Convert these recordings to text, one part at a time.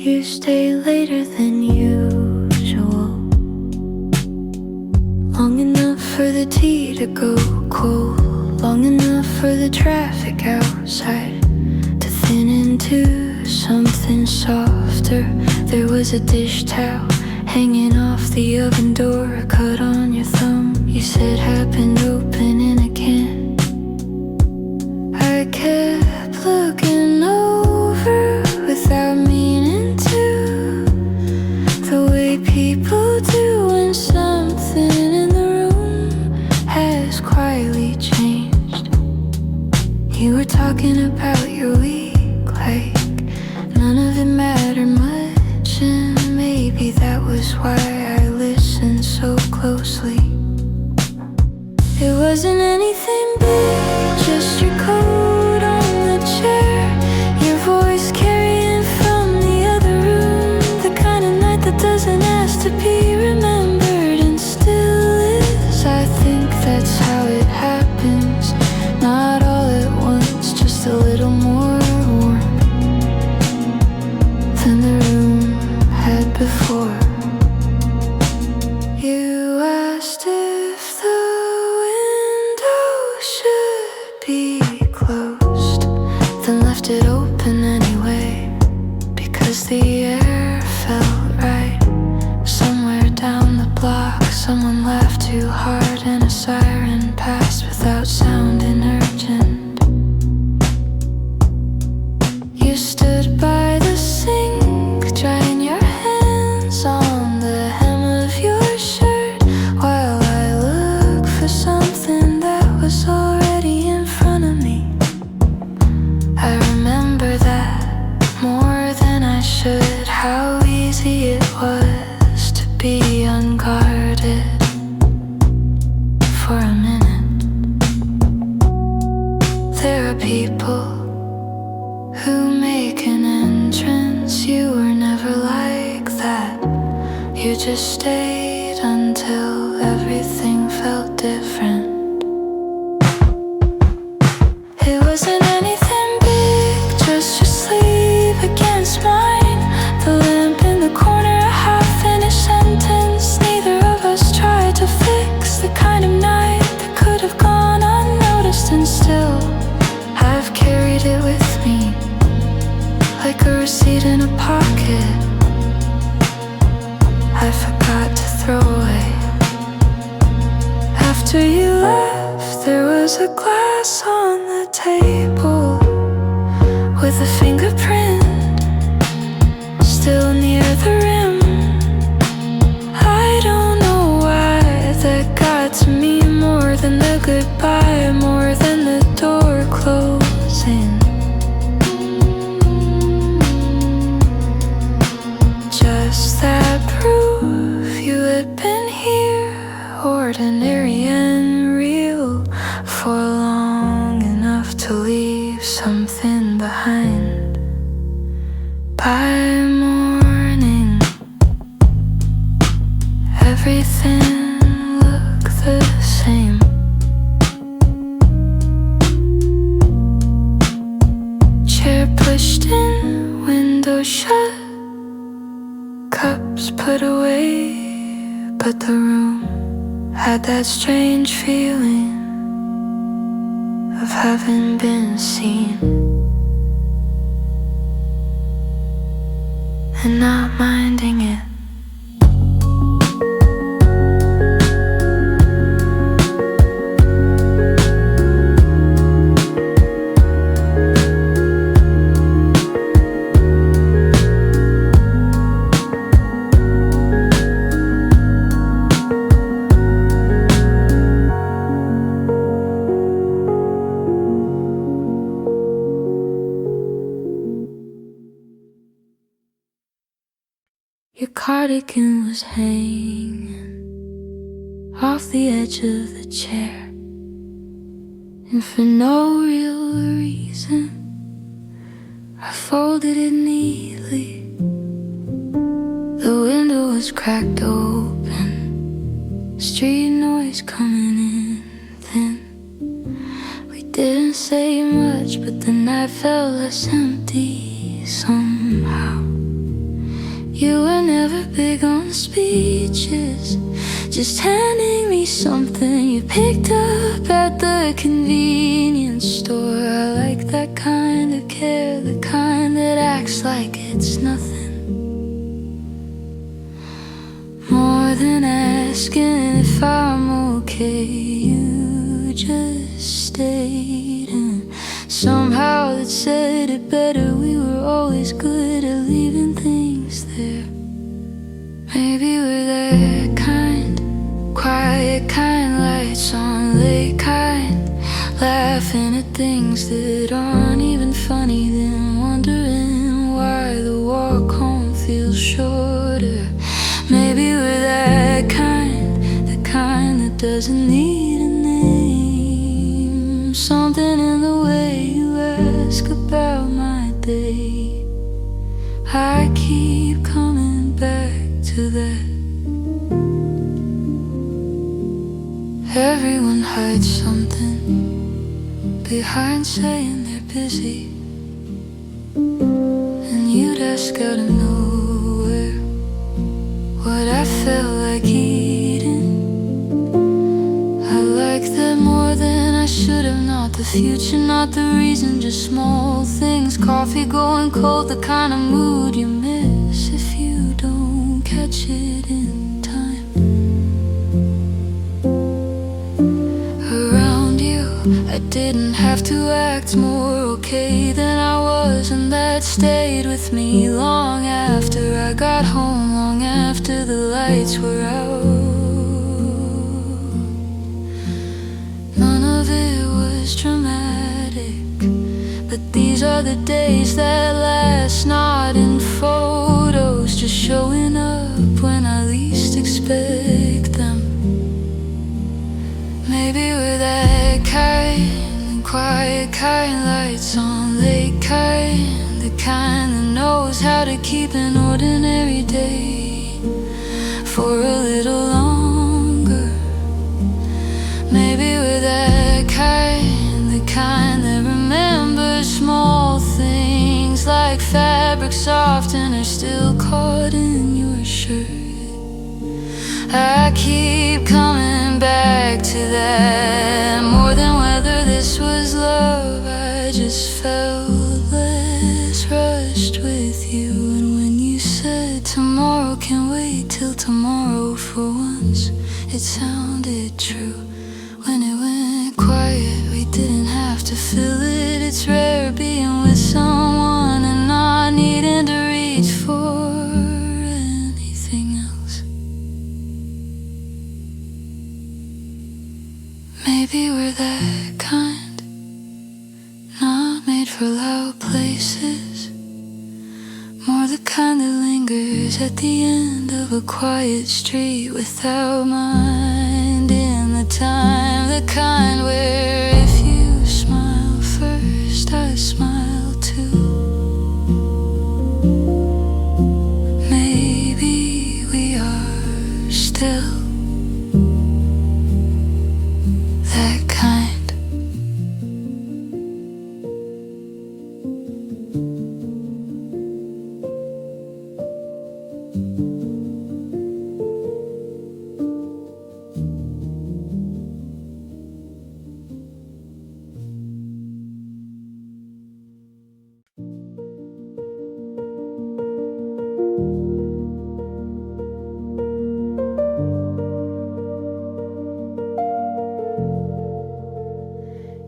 You stay later than usual, long enough for the tea to go cold, long enough for the traffic outside to thin into something softer. There was a dish towel hanging off the oven door, a cut on your thumb you said happened open in a can. I kept looking over without meaning to, the way people do when something in the room has quietly changed. You were talking about your week like none of it mattered much, and maybe that was why I listened so closely. It wasn't anything big, just your coat on the chair, your voice carrying from the other room, the kind of night that doesn't ask to be remembered and still is. I think that's how it happens, not all at once, just a little more warm than the room had before. You asked if the window should be closed, then left it open anyway, because the air felt right. Somewhere down the block, someone laughed too hard and a siren passed without sounding urgent. You stood by the sink, drying your hands on the hem of your shirt, while I looked for something that was already in front of me. I remember that more than I should, how easy it was to be unguarded for a minute. There are people who make an entrance. You were never like that. You just stayed until everything felt different. It wasn't anything big, just your sleeve against mine, the lamp in the corner, a half-finished sentence neither of us tried to fix, the kind of night that could have gone unnoticed, and still I've carried it with me like a receipt in a pocket I forgot to throw away. After you left, there was a glass on the table with a fingerprint still near the rim. I don't know why that got to me more than the goodbye, more than the door closing. Just that proof you had been here, ordinary and real, for long enough to leave something behind. By morning, everything looked the same. Chair pushed in, window shut, cups put away, but the room had that strange feeling of having been seen and not minding it. Your cardigan was hanging off the edge of the chair, and for no real reason I folded it neatly. The window was cracked open, street noise coming in thin. We didn't say much, but the night felt less empty somehow. You were never big on speeches, just handing me something you picked up at the convenience store. I like that kind of care, the kind that acts like it's nothing. More than asking if I'm okay, you just stayed, and somehow that said it better. We were always good at leaving things there. Maybe we're that kind, quiet kind, lights on late kind, laughing at things that aren't even funny, then wondering why the walk home feels shorter. Maybe we're that kind, the kind that doesn't need a name. Something in the way you ask about my day, I keep coming back to that. Everyone hides something behind saying they're busy, and you'd ask out of nowhere what I felt like eating. I like that more than I should have. Not the future, not the reason, just small things. Coffee going cold, the kind of mood you miss if you don't catch it in time. Around you, I didn't have to act more okay than I was, and that stayed with me long after I got home, long after the lights were out. None of it was dramatic, but these are the days that last, not in photos, just showing up when I least expect them. Maybe we're that kind, quiet kind, lights on late kind, the kind that knows how to keep an ordinary day for a little longer. Maybe we're that kind, the kind that remembers small things like fabric soft and are still caught in your shirt. I keep coming back to that. More than whether this was love, I just felt less rushed with you. And when you said tomorrow can wait till tomorrow, for once it sounded true. When it went quiet, we didn't have to fill it. It's rare being with someone and not needing to reach for anything else. Maybe we're that kind, not made for loud places, more the kind that lingers at the end of a quiet street without minding the time, the kind where if you smile first, I smile too. Maybe we are still that kind.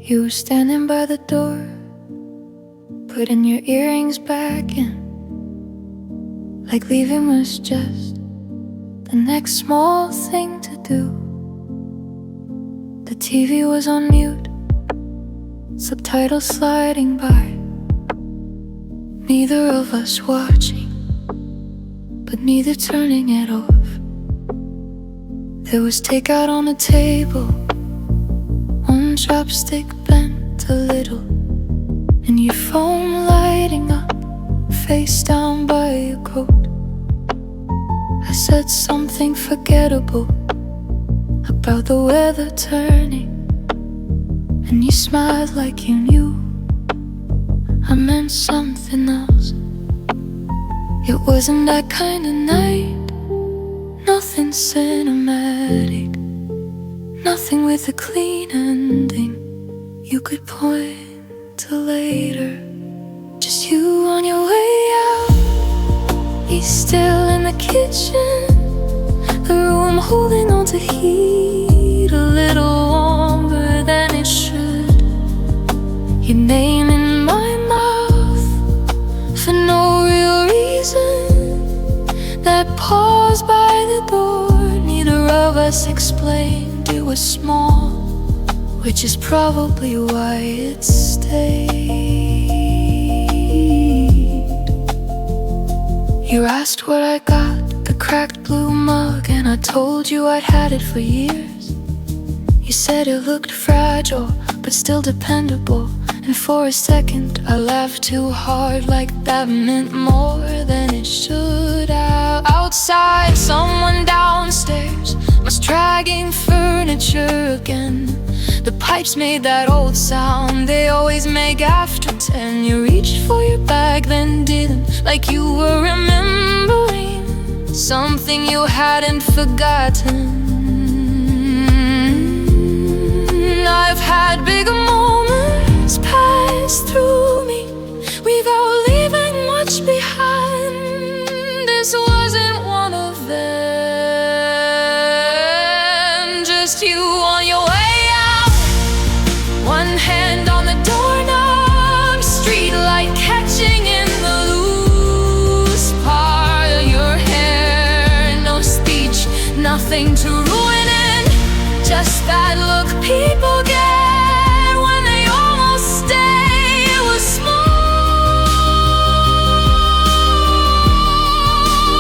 You were standing by the door, putting your earrings back in, like leaving was just the next small thing to do. The TV was on mute, subtitles sliding by, neither of us watching, but neither turning it off. There was takeout on the table, one chopstick bent a little, and your phone lighting up, face down by your coat. I said something forgettable about the weather turning, and you smiled like you knew I meant something else. It wasn't that kind of night. Nothing cinematic, nothing with a clean ending you could point to later. Just you on your way out. He's still in the kitchen, the room holding on to heat a little warmer than it should. Your name in my mouth for no real reason. That pause by the door, neither of us explained it was small, which is probably why it stayed. You asked what I got, the cracked blue mug, and I told you I'd had it for years. You said it looked fragile, but still dependable. And for a second I laughed too hard, like that meant more than it should have. Outside, someone downstairs was dragging furniture again. The pipes made that old sound they always make after 10. You reached for your bag, then didn't, like you were remembering something you hadn't forgotten. I've had bigger moments pass through me without leaving much behind. This wasn't one of them. Just you on your way out, one hand on the doorknob, streetlight catching in the loose part of your hair. No speech, nothing to ruin it, just that look people get when they almost stay. It was small,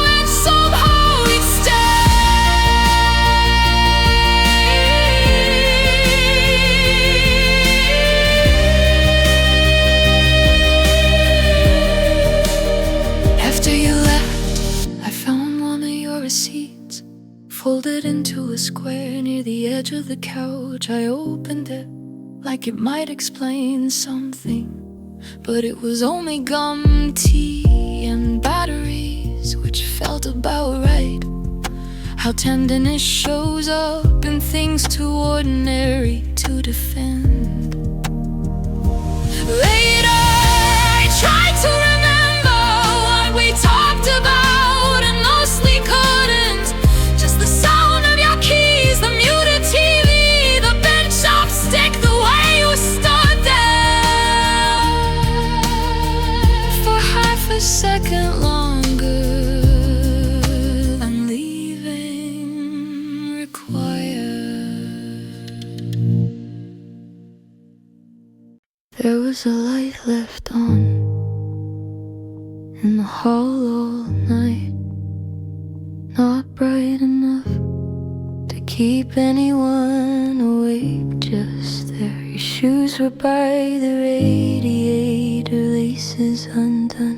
and somehow it stayed. After you left, I found one of your receipts, folded into a square near the edge of the couch. I opened it like it might explain something, but it was only gum, tea, and batteries, which felt about right. How tenderness shows up in things too ordinary to defend. Later, I tried to remember what we talked about, and mostly couldn't. Just the sound of your keys, the muted TV, the bench off stick, the way you stood there for half a second longer than leaving required. There was a light left on in the hall all night, not bright enough to keep anyone awake. Just there, your shoes were by the radiator, laces undone,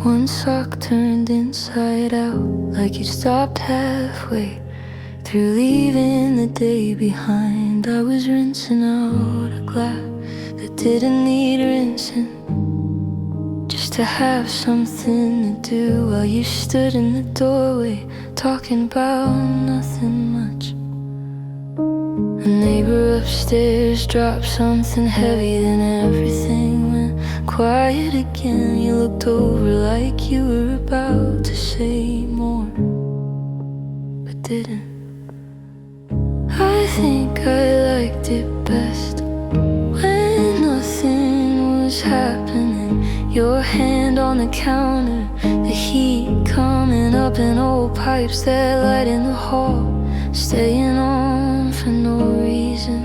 one sock turned inside out, like you stopped halfway through, leaving the day behind. I was rinsing out a glass that didn't need rinsing, just to have something to do while you stood in the doorway talking about nothing much. A neighbor upstairs dropped something heavy, then everything went quiet again. You looked over like you were about to say more, but didn't. I think I liked it best when nothing was happening. Your hand on the counter, the heat coming up in old pipes that light in the hall, staying on for no reason.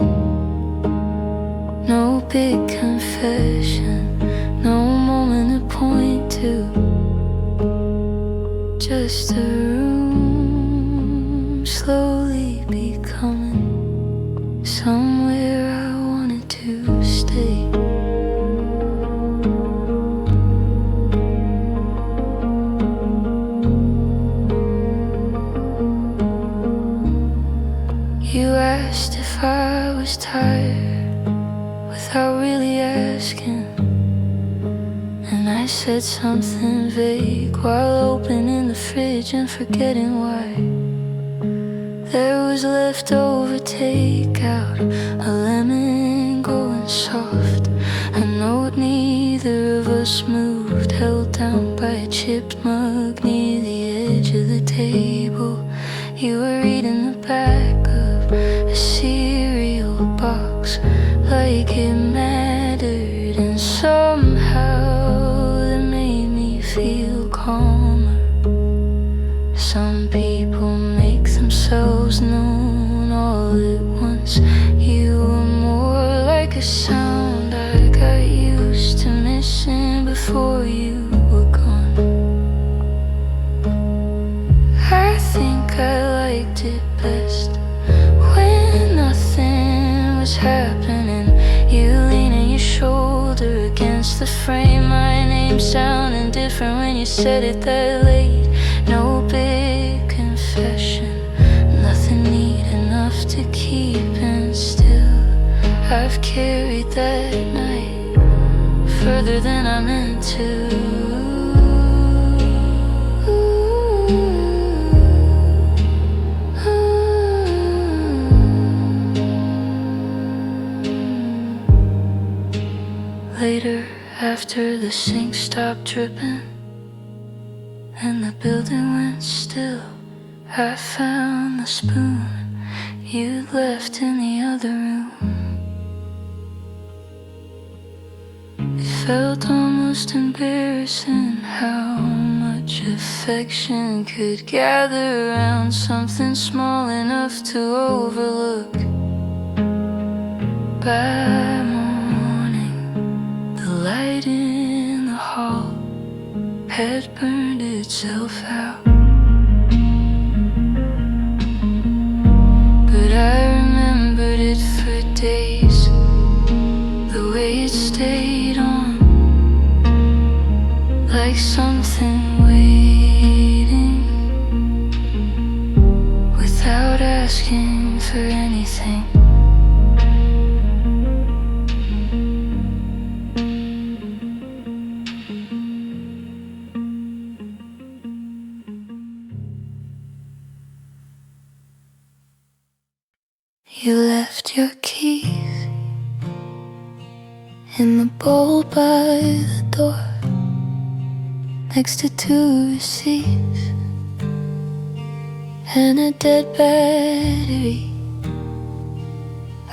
No big confession, no moment to point to, just a room slowly becoming somewhere I wanted to stay. You asked if I was tired without really asking, and I I said something vague while opening the fridge and forgetting why. There was leftover takeout, a lemon going soft, a note neither of us moved, held down by a chipped mug near the edge of the table. You were reading the back of a cereal box like it mattered, and somehow that made me feel calmer. Some people make themselves known all at once. You were more like a sound I got used to missing before you were gone. I think I liked it best when nothing was happening. You leaning your shoulder against the frame, my name sounding different when you said it that late. No big confession, nothing neat enough to keep, and still I've carried that night further than I meant to. Later, after the sink stopped dripping and the building went still, I found the spoon you'd left in the other room. It felt almost embarrassing how much affection could gather around something small enough to overlook. By morning, the light in the hall had burned itself out. But I remembered it for days, the way it stayed on, like something waiting, without asking for anything. You left your keys in the bowl by the door, next to 2 receipts and a dead battery.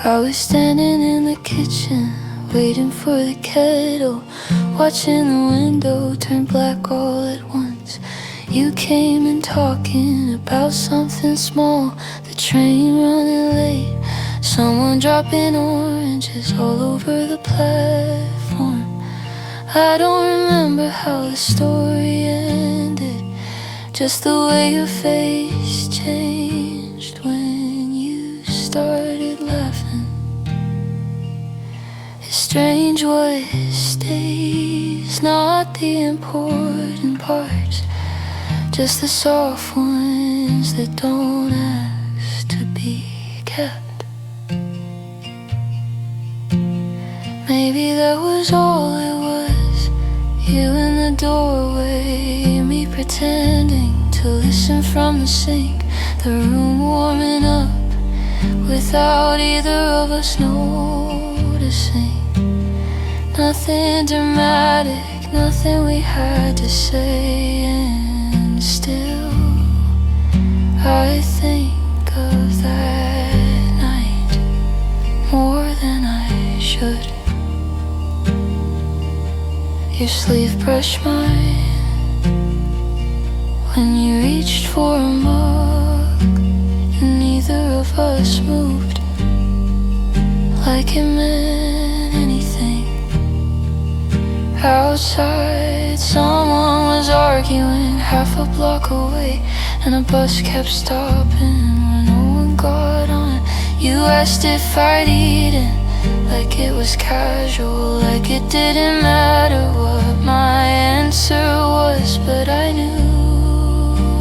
I was standing in the kitchen, waiting for the kettle, watching the window turn black all at once. You came in talking about something small, the train running late, someone dropping oranges all over the platform. I don't remember how the story ended, just the way your face changed when you started laughing. It's strange what stays, not the important parts, just the soft ones that don't ask to be kept. Maybe that was all it was, you in the doorway, me pretending to listen from the sink, the room warming up without either of us noticing. Nothing dramatic, nothing we had to say, and still I think of that night more than I should. Your sleeve brushed mine when you reached for a mug, and neither of us moved like it meant anything. Outside, someone was arguing half a block away, and a bus kept stopping when no one got on. You asked if I'd eaten, like it was casual, like it didn't matter what my answer was. But I knew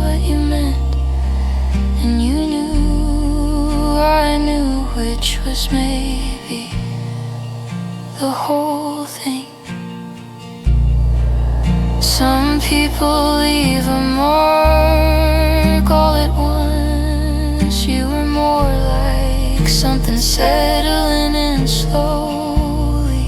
what you meant, and you knew I knew, which was maybe the whole thing. Some people leave a mark all at once. You were more like something settling in slowly.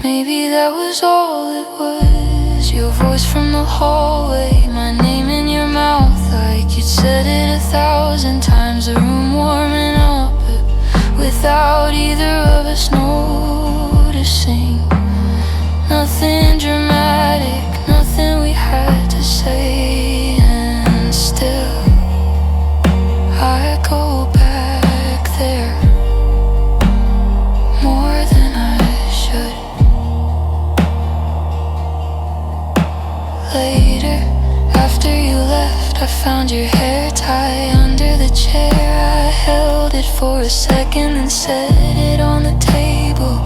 Maybe that was all it was. Your voice from the hallway, my name in your mouth like you'd said it 1,000 times. The room warming up, but without either of us noticing. Nothing dramatic, nothing we had to say. And still I go back there more than I should. Later, after you left, I found your hair tied under the chair. I held it for a second and set it on the table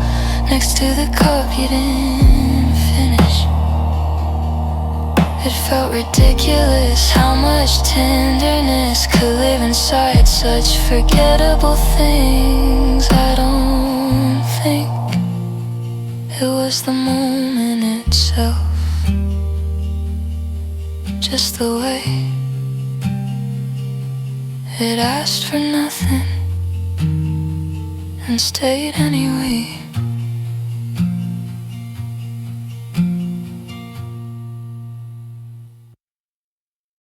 next to the cup you didn't finish. It felt ridiculous how much tenderness could live inside such forgettable things. I don't think it was the moment itself, just the way it asked for nothing and stayed anyway.